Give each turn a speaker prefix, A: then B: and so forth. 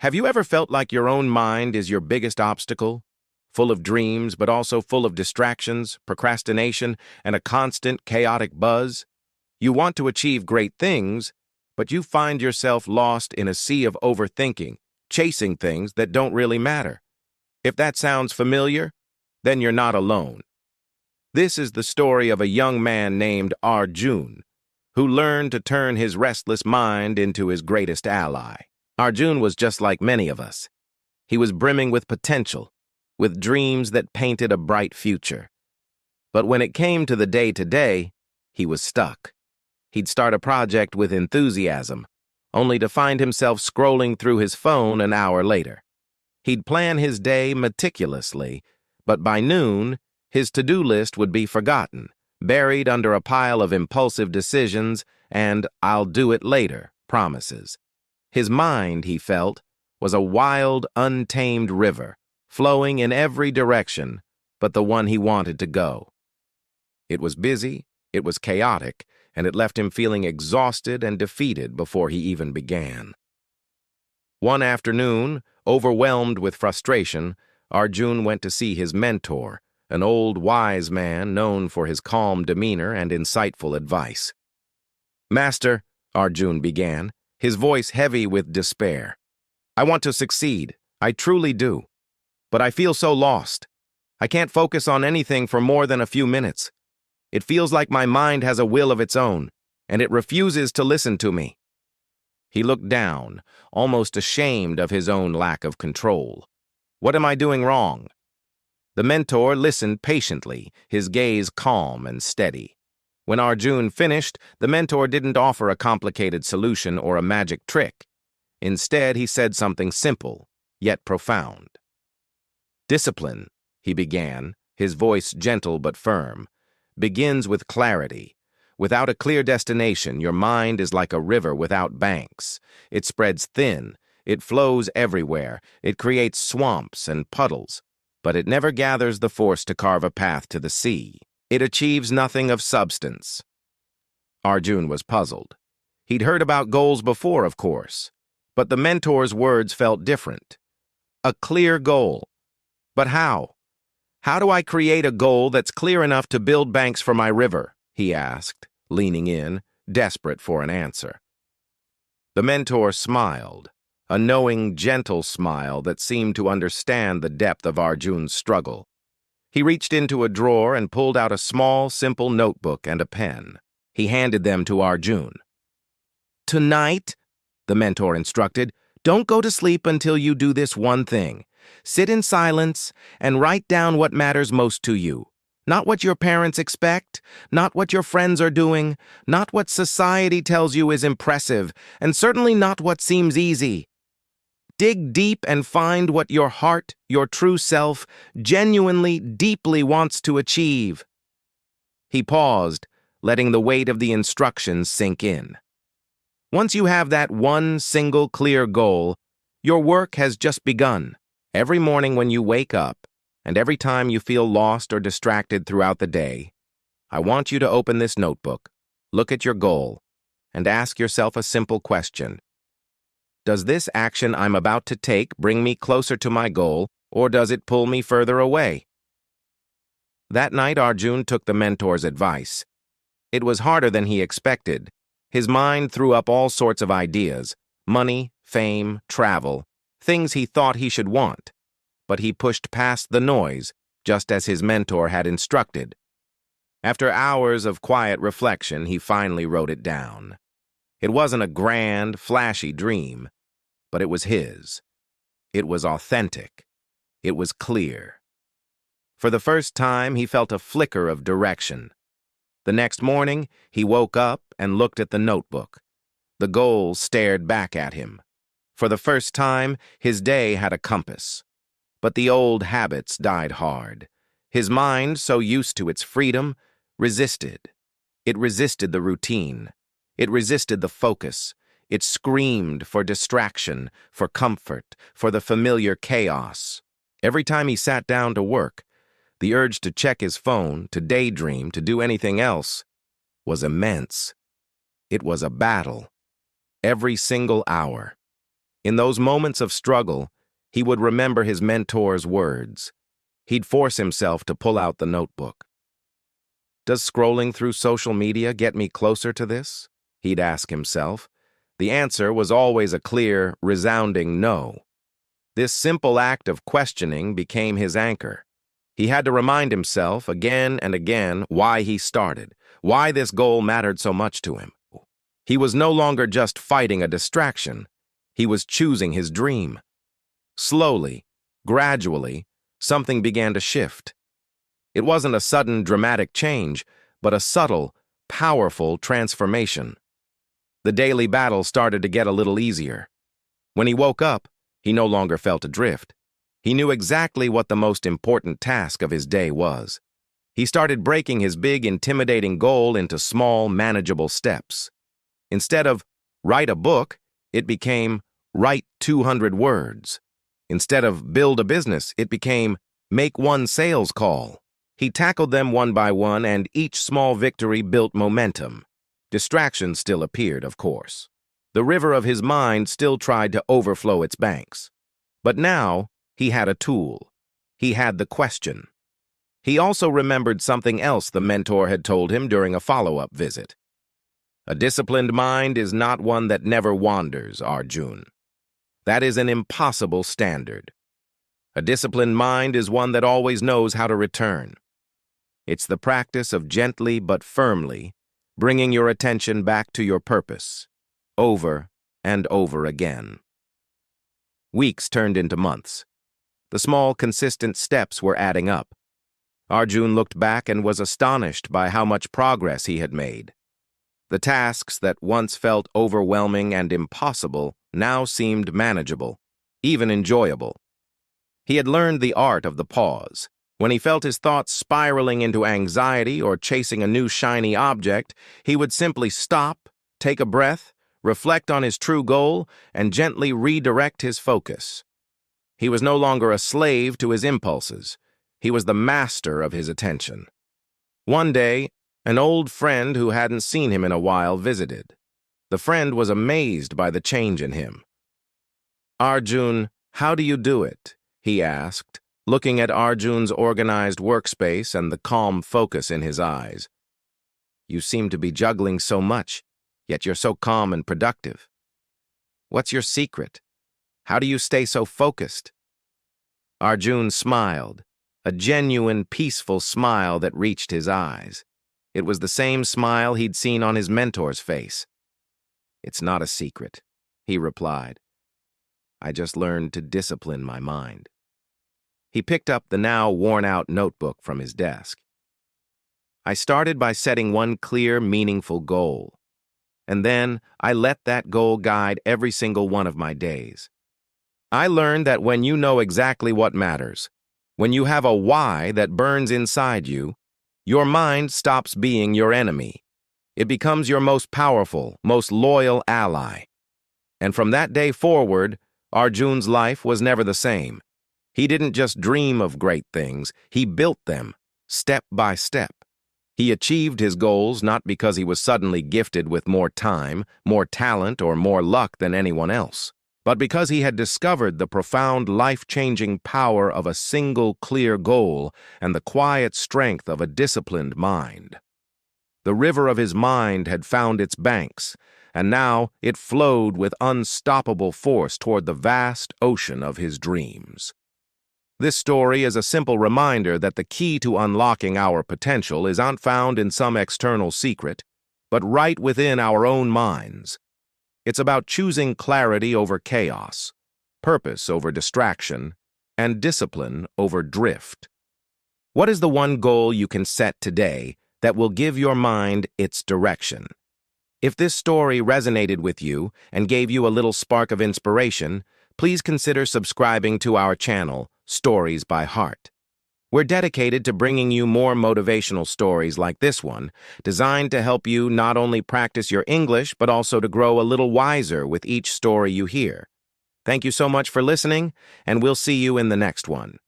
A: Have you ever felt like your own mind is your biggest obstacle? Full of dreams, but also full of distractions, procrastination, and a constant chaotic buzz? You want to achieve great things, but you find yourself lost in a sea of overthinking, chasing things that don't really matter. If that sounds familiar, then you're not alone. This is the story of a young man named Arjun, who learned to turn his restless mind into his greatest ally. Arjun was just like many of us. He was brimming with potential, with dreams that painted a bright future. But when it came to the day-to-day, he was stuck. He'd start a project with enthusiasm, only to find himself scrolling through his phone an hour later. He'd plan his day meticulously, but by noon, his to-do list would be forgotten, buried under a pile of impulsive decisions and "I'll do it later" promises. His mind, he felt, was a wild, untamed river, flowing in every direction but the one he wanted to go. It was busy, it was chaotic, and it left him feeling exhausted and defeated before he even began. One afternoon, overwhelmed with frustration, Arjun went to see his mentor, an old wise man known for his calm demeanor and insightful advice. "Master," Arjun began, his voice heavy with despair, "I want to succeed, I truly do. But I feel so lost. I can't focus on anything for more than a few minutes. It feels like my mind has a will of its own, and it refuses to listen to me." He looked down, almost ashamed of his own lack of control. "What am I doing wrong?" The mentor listened patiently, his gaze calm and steady. When Arjun finished, the mentor didn't offer a complicated solution or a magic trick. Instead, he said something simple, yet profound. "Discipline," he began, his voice gentle but firm, "begins with clarity. Without a clear destination, your mind is like a river without banks. It spreads thin, it flows everywhere, it creates swamps and puddles, but it never gathers the force to carve a path to the sea. It achieves nothing of substance." Arjun was puzzled. He'd heard about goals before, of course, but the mentor's words felt different. A clear goal. But how? "How do I create a goal that's clear enough to build banks for my river?" he asked, leaning in, desperate for an answer. The mentor smiled, a knowing, gentle smile that seemed to understand the depth of Arjun's struggle. He reached into a drawer and pulled out a small, simple notebook and a pen. He handed them to Arjun. "Tonight," the mentor instructed, "don't go to sleep until you do this one thing. Sit in silence and write down what matters most to you. Not what your parents expect, not what your friends are doing, not what society tells you is impressive, and certainly not what seems easy. Dig deep and find what your heart, your true self, genuinely, deeply wants to achieve." He paused, letting the weight of the instructions sink in. "Once you have that one single clear goal, your work has just begun. Every morning when you wake up, and every time you feel lost or distracted throughout the day, I want you to open this notebook, look at your goal, and ask yourself a simple question. Does this action I'm about to take bring me closer to my goal, or does it pull me further away?" That night, Arjun took the mentor's advice. It was harder than he expected. His mind threw up all sorts of ideas: money, fame, travel, things he thought he should want. But he pushed past the noise, just as his mentor had instructed. After hours of quiet reflection, he finally wrote it down. It wasn't a grand, flashy dream, but it was his. It was authentic. It was clear. For the first time, he felt a flicker of direction. The next morning, he woke up and looked at the notebook. The goal stared back at him. For the first time, his day had a compass. But the old habits died hard. His mind, so used to its freedom, resisted. It resisted the routine. It resisted the focus. It screamed for distraction, for comfort, for the familiar chaos. Every time he sat down to work, the urge to check his phone, to daydream, to do anything else, was immense. It was a battle. Every single hour. In those moments of struggle, he would remember his mentor's words. He'd force himself to pull out the notebook. Does scrolling through social media get me closer to this? He'd ask himself. The answer was always a clear, resounding no. This simple act of questioning became his anchor. He had to remind himself again and again why he started, why this goal mattered so much to him. He was no longer just fighting a distraction. He was choosing his dream. Slowly, gradually, something began to shift. It wasn't a sudden, dramatic change, but a subtle, powerful transformation. The daily battle started to get a little easier. When he woke up, he no longer felt adrift. He knew exactly what the most important task of his day was. He started breaking his big, intimidating goal into small, manageable steps. Instead of write a book, it became write 200 words. Instead of build a business, it became make one sales call. He tackled them one by one, and each small victory built momentum. Distractions still appeared, of course. The river of his mind still tried to overflow its banks. But now, he had a tool. He had the question. He also remembered something else the mentor had told him during a follow-up visit. A disciplined mind is not one that never wanders, Arjun. That is an impossible standard. A disciplined mind is one that always knows how to return. It's the practice of gently but firmly bringing your attention back to your purpose, over and over again. Weeks turned into months. The small, consistent steps were adding up. Arjun looked back and was astonished by how much progress he had made. The tasks that once felt overwhelming and impossible now seemed manageable, even enjoyable. He had learned the art of the pause. When he felt his thoughts spiraling into anxiety or chasing a new shiny object, he would simply stop, take a breath, reflect on his true goal, and gently redirect his focus. He was no longer a slave to his impulses. He was the master of his attention. One day, an old friend who hadn't seen him in a while visited. The friend was amazed by the change in him. "Arjun, how do you do it?" he asked, looking at Arjun's organized workspace and the calm focus in his eyes. "You seem to be juggling so much, yet you're so calm and productive. What's your secret? How do you stay so focused?" Arjun smiled, a genuine, peaceful smile that reached his eyes. It was the same smile he'd seen on his mentor's face. "It's not a secret," he replied. "I just learned to discipline my mind." He picked up the now worn-out notebook from his desk. "I started by setting one clear, meaningful goal. And then I let that goal guide every single one of my days. I learned that when you know exactly what matters, when you have a why that burns inside you, your mind stops being your enemy. It becomes your most powerful, most loyal ally." And from that day forward, Arjun's life was never the same. He didn't just dream of great things, he built them, step by step. He achieved his goals not because he was suddenly gifted with more time, more talent, or more luck than anyone else, but because he had discovered the profound, life-changing power of a single clear goal and the quiet strength of a disciplined mind. The river of his mind had found its banks, and now it flowed with unstoppable force toward the vast ocean of his dreams. This story is a simple reminder that the key to unlocking our potential is not found in some external secret, but right within our own minds. It's about choosing clarity over chaos, purpose over distraction, and discipline over drift. What is the one goal you can set today that will give your mind its direction? If this story resonated with you and gave you a little spark of inspiration, please consider subscribing to our channel, Stories by Heart. We're dedicated to bringing you more motivational stories like this one, designed to help you not only practice your English, but also to grow a little wiser with each story you hear. Thank you so much for listening, and we'll see you in the next one.